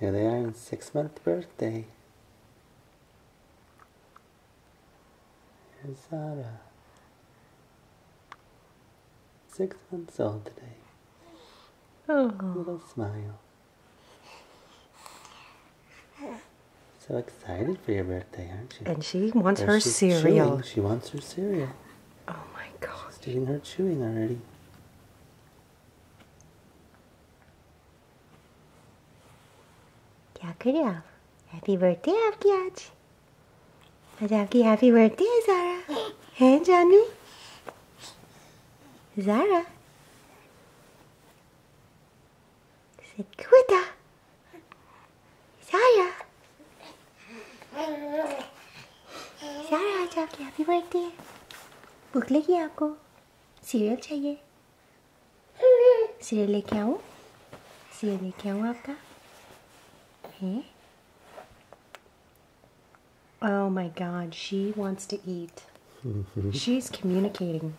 Here they are on 6-month birthday. Here's Zara. 6 months old today. Oh. Little smile. So excited for your birthday, aren't you? And she wants There her she's cereal. Chewing. She wants her cereal. Oh my gosh. She's doing her chewing already. क्या करे आप? Happy birthday आपकी आज आपकी happy birthday है ज़ारा हैं जानू Zaara Kuda Zaara आज आपकी हैप्पी बर्थडे है भूख लगी आपको सीरियल चाहिए सीरियल लेके आऊँ आपका हैं Oh my God, she wants to eat. She's communicating.